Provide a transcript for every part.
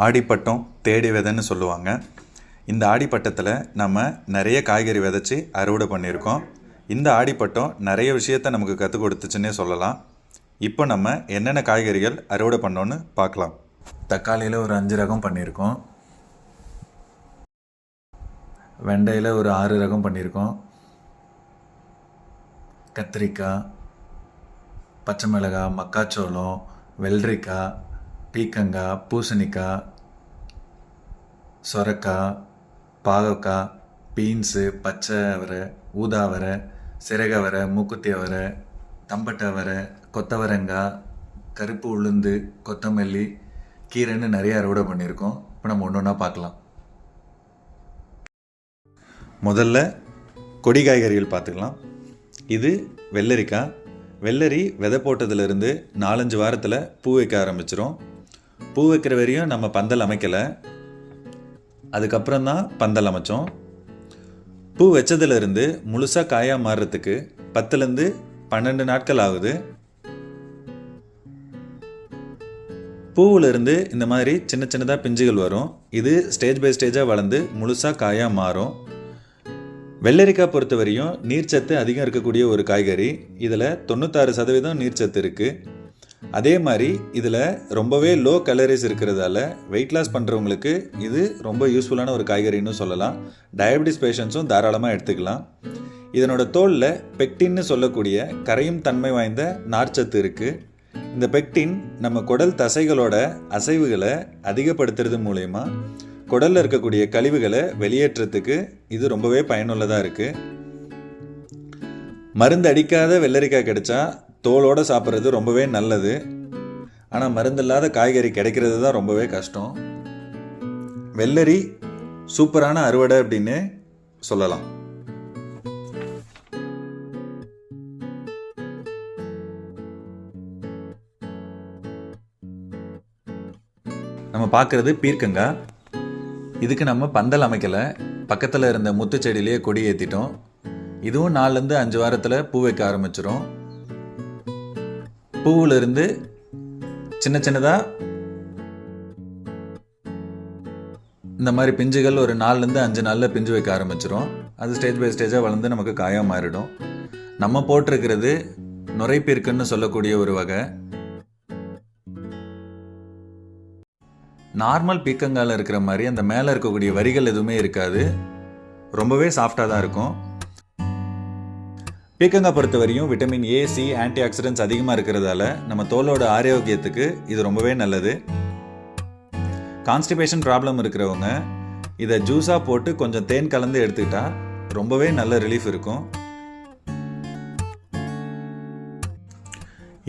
ஆடிப்பட்டம் தேடி விதைன்னு சொல்லுவாங்க. இந்த ஆடிப்பட்டத்தில் நம்ம நிறைய காய்கறி விதைச்சி அறுவடை பண்ணியிருக்கோம். இந்த ஆடிப்பட்டம் நிறைய விஷயத்த நமக்கு கற்றுக் கொடுத்துச்சுன்னே சொல்லலாம். இப்போ நம்ம என்னென்ன காய்கறிகள் அறுவடை பண்ணோன்னு பார்க்கலாம். தக்காளியில் ஒரு 5 ரகம் பண்ணியிருக்கோம். வெண்டையில் ஒரு 6 ரகம் பண்ணியிருக்கோம். கத்திரிக்காய், பச்சை மிளகாய், மக்காச்சோளம், வெள்ளரிக்காய், பீக்கங்காய், பூசணிக்காய், சொரக்காய், பாகக்காய், பீன்ஸு, பச்சை அவரை, ஊதாவரை, சிறகவரை, மூக்குத்தி அவரை, தம்பட்டை அவரை, கொத்தவரங்காய், கருப்பு உளுந்து, கொத்தமல்லி, கீரைன்னு நிறைய அறுவடை பண்ணியிருக்கோம். இப்போ நம்ம ஒன்று ஒன்றா பார்க்கலாம். முதல்ல கொடி காய்கறிகள் பார்த்துக்கலாம். இது வெள்ளரிக்காய். வெள்ளரி விதை போட்டதுலேருந்து 4-5 வாரத்தில் பூ வைக்க ஆரம்பிச்சிரும். பூ வைக்கிற வரையும் நம்ம பந்தல் அமைக்கலை, அதுக்கப்புறம் தான் பந்தல் அமைச்சோம். பூ வச்சதுலேருந்து முழுசாக காயாக மாறுறதுக்கு 10லேருந்து 12 நாட்கள் ஆகுது. பூவிலிருந்து இந்த மாதிரி சின்ன சின்னதாக பிஞ்சுகள் வரும். இது ஸ்டேஜ் பை ஸ்டேஜாக வளர்ந்து முழுசாக காயாக மாறும். வெள்ளரிக்காய் பொறுத்த வரையும் நீர்ச்சத்து அதிகம் இருக்கக்கூடிய ஒரு காய்கறி. இதில் 96% நீர்ச்சத்து இருக்குது. அதே மாதிரி இதில் ரொம்பவே லோ கலரிஸ் இருக்கிறதால வெயிட் லாஸ் பண்ணுறவங்களுக்கு இது ரொம்ப யூஸ்ஃபுல்லான ஒரு காய்கறின்னு சொல்லலாம். டயபெட்டிஸ் பேஷண்ட்ஸும் தாராளமாக எடுத்துக்கலாம். இதனோட தோலில் பெக்டின்னு சொல்லக்கூடிய கரையும் தன்மை வாய்ந்த நார்ச்சத்து இருக்குது. இந்த பெக்டின் நம்ம குடல் தசைகளோட அசைவுகளை அதிகப்படுத்துறது மூலயமா குடலில் இருக்கக்கூடிய கழிவுகளை வெளியேற்றத்துக்கு இது ரொம்பவே பயனுள்ளதாக இருக்குது. மருந்து அடிக்காத வெள்ளரிக்காய் கிடைச்சா தோலோடு சாப்பிட்றது ரொம்பவே நல்லது. ஆனால் மருந்து இல்லாத காய்கறி கிடைக்கிறது தான் ரொம்பவே கஷ்டம். வெள்ளரி சூப்பரான அறுவடை அப்படின்னு சொல்லலாம். நம்ம பார்க்குறது பீர்க்கங்காய். இதுக்கு நம்ம பந்தல் அமைக்கலை, பக்கத்தில் இருந்த முத்து செடியிலேயே கொடி ஏற்றிட்டோம். இதுவும் 4லேருந்து 5 வாரத்தில் பூ வைக்க ஆரம்பிச்சிடும். பூவிலிருந்து சின்ன சின்னதாக இந்த மாதிரி பிஞ்சுகள் ஒரு 4லேருந்து 5 நாளில் பிஞ்சு வைக்க ஆரம்பிச்சிடும். அது ஸ்டேஜ் பை ஸ்டேஜாக வளர்ந்து நமக்கு காயாக மாறிடும். நம்ம போட்டிருக்கிறது நுரைப்பீர்க்குன்னு சொல்லக்கூடிய ஒரு வகை. நார்மல் பீக்கங்காயில் இருக்கிற மாதிரி அந்த மேலே இருக்கக்கூடிய வரிகள் எதுவுமே இருக்காது. ரொம்பவே சாஃப்டாக தான் இருக்கும். பீக்கங்காய் பொறுத்த வரையும் vitamin A, C, anti oxidants அதிகமாக இருக்கிறதால நம்ம தோலோட ஆரோக்கியத்துக்கு இது ரொம்பவே நல்லது. கான்ஸ்டிபேஷன் ப்ராப்ளம் இருக்கிறவங்க இதை ஜூஸாக போட்டு கொஞ்சம் தேன் கலந்து எடுத்துக்கிட்டா ரொம்பவே நல்ல ரிலீஃப் இருக்கும்.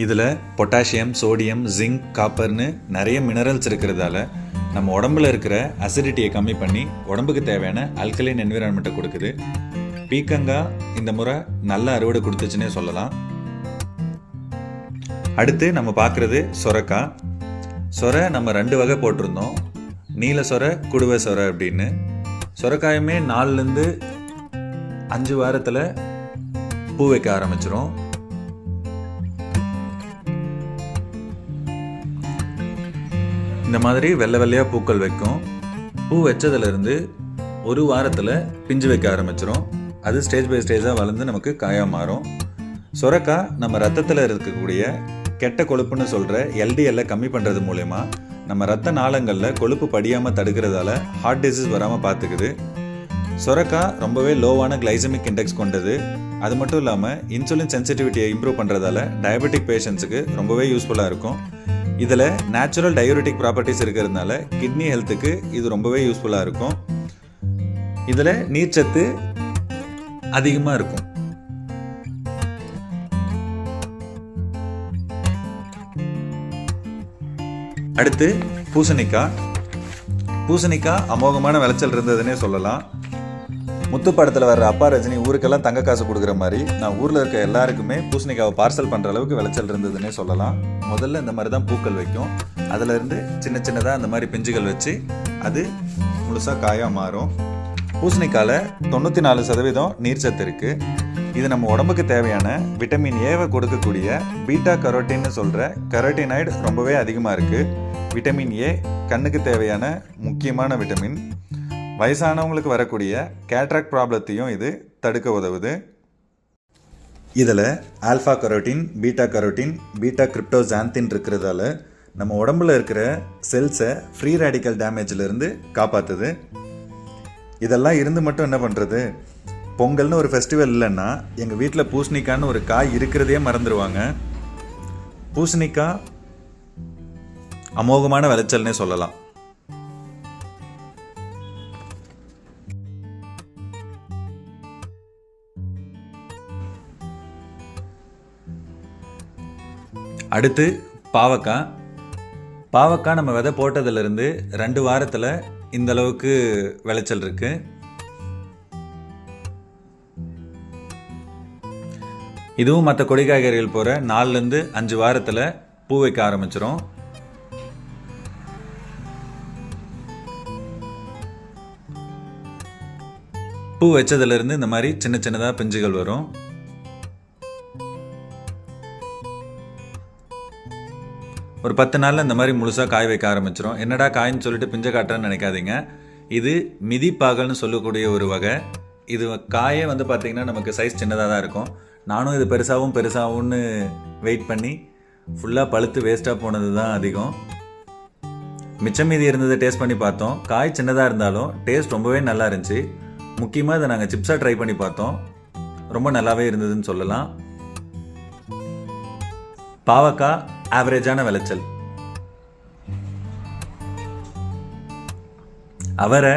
இதில் பொட்டாசியம், சோடியம், ஜிங்க், காப்பர்னு நிறைய மினரல்ஸ் இருக்கிறதால நம்ம உடம்புல இருக்கிற அசிடிட்டியை கம்மி பண்ணி உடம்புக்கு தேவையான அல்கலைன் என்விரான்மெண்ட்டை கொடுக்குது. பீக்கங்காய் இந்த முறை நல்ல அறுவடை கொடுத்துச்சுன்னே சொல்லலாம். அடுத்து நம்ம பார்க்குறது சொரக்காய். சொரை நம்ம 2 வகை போட்டிருந்தோம், நீல சொரை, குடுவை சொரை அப்படின்னு. சொரக்காயுமே 4லேருந்து 5 வாரத்தில் பூ வைக்க ஆரம்பிச்சிடும். இந்த மாதிரி வெள்ளை வெள்ளையாக பூக்கள் வைக்கும். பூ வச்சதுலேருந்து 1 வாரத்தில் பிஞ்சு வைக்க ஆரம்பிச்சிடும். அது ஸ்டேஜ் பை ஸ்டேஜாக வளர்ந்து நமக்கு காயாக மாறும். சொரக்காய் நம்ம ரத்தத்தில் இருக்கக்கூடிய கெட்ட கொழுப்புன்னு சொல்கிற LDL கம்மி பண்ணுறது மூலயமா நம்ம ரத்த நாளங்களில் கொழுப்பு படியாமல் தடுக்கிறதால ஹார்ட் டிசீஸ் வராமல் பார்த்துக்குது. சொரக்காய் ரொம்பவே லோவான கிளைசமிக் இண்டெக்ஸ் கொண்டது. அது மட்டும் இல்லாமல் இன்சுலின் சென்சிட்டிவிட்டியை இம்ப்ரூவ் பண்ணுறதால டயபெட்டிக் பேஷண்ட்ஸுக்கு ரொம்பவே யூஸ்ஃபுல்லாக இருக்கும். இதில் நேச்சுரல் டயூரிட்டிக் ப்ராப்பர்ட்டிஸ் இருக்கிறதுனால கிட்னி ஹெல்த்துக்கு இது ரொம்பவே யூஸ்ஃபுல்லாக இருக்கும். இதில் நீர்ச்சத்து அதிகமாக இருக்கும். அடுத்து பூசணிக்காய். பூசணிக்காய் அமோகமான விளைச்சல் இருந்ததுன்னே சொல்லலாம். முத்து படத்தில் வர்ற அப்பா ரஜினி ஊருக்கெல்லாம் தங்க காசு கொடுக்குற மாதிரி நான் ஊரில் இருக்க எல்லாருக்குமே பூசணிக்காவை பார்சல் பண்ணுற அளவுக்கு விளைச்சல் இருந்ததுன்னே சொல்லலாம். முதல்ல இந்த மாதிரி தான் பூக்கள் வைக்கும். அதிலிருந்து சின்ன சின்னதாக அந்த மாதிரி பிஞ்சுகள் வச்சு அது முழுசாக காயாக மாறும். பூசணிக்காயில் 94% நீர்ச்சத்து இருக்குது. இது நம்ம உடம்புக்கு தேவையான விட்டமின் ஏவை கொடுக்கக்கூடிய பீட்டா கரோட்டின்னு சொல்கிற கரோட்டினாய்டு ரொம்பவே அதிகமாக இருக்குது. விட்டமின் ஏ கண்ணுக்கு தேவையான முக்கியமான விட்டமின். வயசானவங்களுக்கு வரக்கூடிய கேட்ராக்ட் ப்ராப்ளத்தையும் இது தடுக்க உதவுது. இதில் alpha carotene, beta carotene, beta cryptoxanthin இருக்கிறதால நம்ம உடம்புல இருக்கிற செல்ஸை ஃப்ரீ ரேடிக்கல் டேமேஜிலிருந்து காப்பாற்றுது. இதெல்லாம் இருந்து மட்டும் என்ன பண்ணுறது? பொங்கல்னு ஒரு ஃபெஸ்டிவல் இல்லைன்னா எங்கள் வீட்டில் பூசணிக்கான்னு ஒரு காய் இருக்கிறதே மறந்துடுவாங்க. பூசணிக்காய் அமோகமான விளைச்சல்னே சொல்லலாம். அடுத்து பாவக்காய் நம்ம விதை போட்டதுலேருந்து 2 வாரத்தில் இந்த அளவுக்கு விளைச்சல் இருக்கு. இதுவும் மற்ற கொடி காய்கறிகள் போகிற 4லேருந்து 5 வாரத்தில் பூ வைக்க ஆரம்பிச்சிடும். பூ வச்சதுலேருந்து இந்த மாதிரி சின்ன சின்னதாக பிஞ்சுகள் வரும். ஒரு 10 நாளில் இந்த மாதிரி முழுசாக காய் வைக்க ஆரம்பிச்சிடும். என்னடா காயின்னு சொல்லிட்டு பிஞ்சை காட்டுறேன்னு நினைக்காதீங்க. இது மிதிப்பாகல்னு சொல்லக்கூடிய ஒரு வகை. இது காயே வந்து பார்த்திங்கன்னா நமக்கு சைஸ் சின்னதாக தான் இருக்கும். நானும் இது பெருசாகும்னு வெயிட் பண்ணி ஃபுல்லாக பழுத்து வேஸ்ட்டாக போனது தான் அதிகம். மிச்சம் மீதி இருந்ததை டேஸ்ட் பண்ணி பார்த்தோம். காய் சின்னதாக இருந்தாலும் டேஸ்ட் ரொம்பவே நல்லா இருந்துச்சு. முக்கியமாக இதை நாங்கள் சிப்ஸாக ட்ரை பண்ணி பார்த்தோம். ரொம்ப நல்லாவே இருந்ததுன்னு சொல்லலாம். பாவக்காய் ஆவரேஜான விளைச்சல். அவரை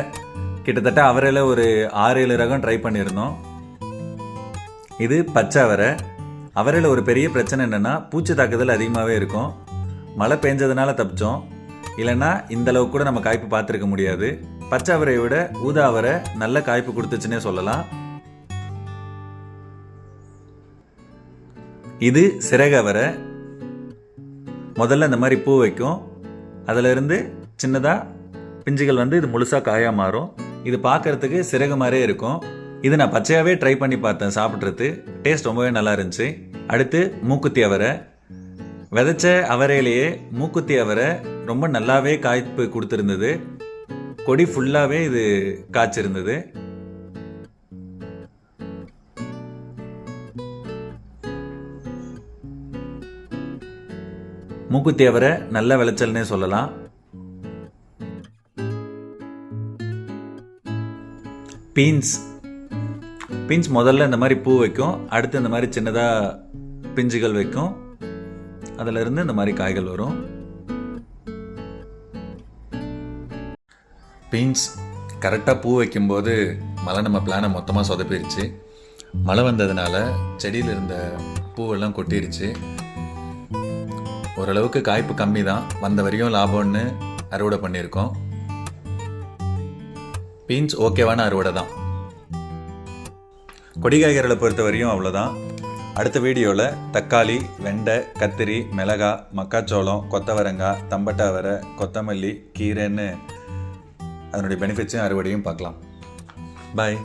கிட்டத்தட்ட அவரையில் ஒரு 6-7 ரகம் ட்ரை பண்ணியிருந்தோம். இது பச்சை அவரை. அவரையில் ஒரு பெரிய பிரச்சனை என்னென்னா பூச்சி தாக்குதல் அதிகமாகவே இருக்கும். மழை பெஞ்சதுனால தப்பிச்சோம். இல்லைன்னா இந்தளவு கூட நம்ம காய்ப்பு பார்த்துருக்க முடியாது. பச்சை அவரையை விட ஊதா அவரை நல்ல காய்ப்பு கொடுத்துச்சுன்னே சொல்லலாம். இது சிறகு அவரை. முதல்ல இந்த மாதிரி பூ வைக்கும். அதிலிருந்து சின்னதாக பிஞ்சுகள் வந்து இது முழுசாக காயாக மாறும். இது பார்க்குறதுக்கு சிறகு மாதிரியே இருக்கும். இது நான் பச்சையாகவே ட்ரை பண்ணி பார்த்தேன் சாப்பிட்றது. டேஸ்ட் ரொம்பவே நல்லா இருந்துச்சு. அடுத்து மூக்குத்தி அவரை. விதைச்ச அவரையிலேயே மூக்குத்தி அவரை ரொம்ப நல்லாவே காய்ப்பு கொடுத்துருந்தது. கொடி ஃபுல்லாகவே இது காய்ச்சிருந்தது. மூக்குத்தி அவரை நல்ல விளைச்சல்னே சொல்லலாம். பீன்ஸ் முதல்ல இந்த மாதிரி பூ வைக்கும். அடுத்து இந்த மாதிரி சின்னதாக பிஞ்சுகள் வைக்கும். அதிலிருந்து இந்த மாதிரி காய்கள் வரும். பீன்ஸ் கரெக்டாக பூ வைக்கும்போது மழை நம்ம பிளானை மொத்தமாக சொதப்பிடுச்சு. மழை வந்ததுனால செடியில் இருந்த பூவெல்லாம் கொட்டிருச்சு. ஓரளவுக்கு காய்ப்பு கம்மி தான். வந்த வரையும் லாபம்னு அறுவடை பண்ணியிருக்கோம். பீன்ஸ் ஓகேவான அறுவடை தான். கொடி காய்கறிகளை பொறுத்த வரையும் அவ்வளோதான். அடுத்த வீடியோவில் தக்காளி, வெண்டை, கத்திரி, மிளகாய், மக்காச்சோளம், கொத்தவரங்காய், தம்பட்டாவரை, கொத்தமல்லி, கீரைன்னு அதனுடைய பெனிஃபிட்ஸையும் அறுவடையும் பார்க்கலாம். பாய்.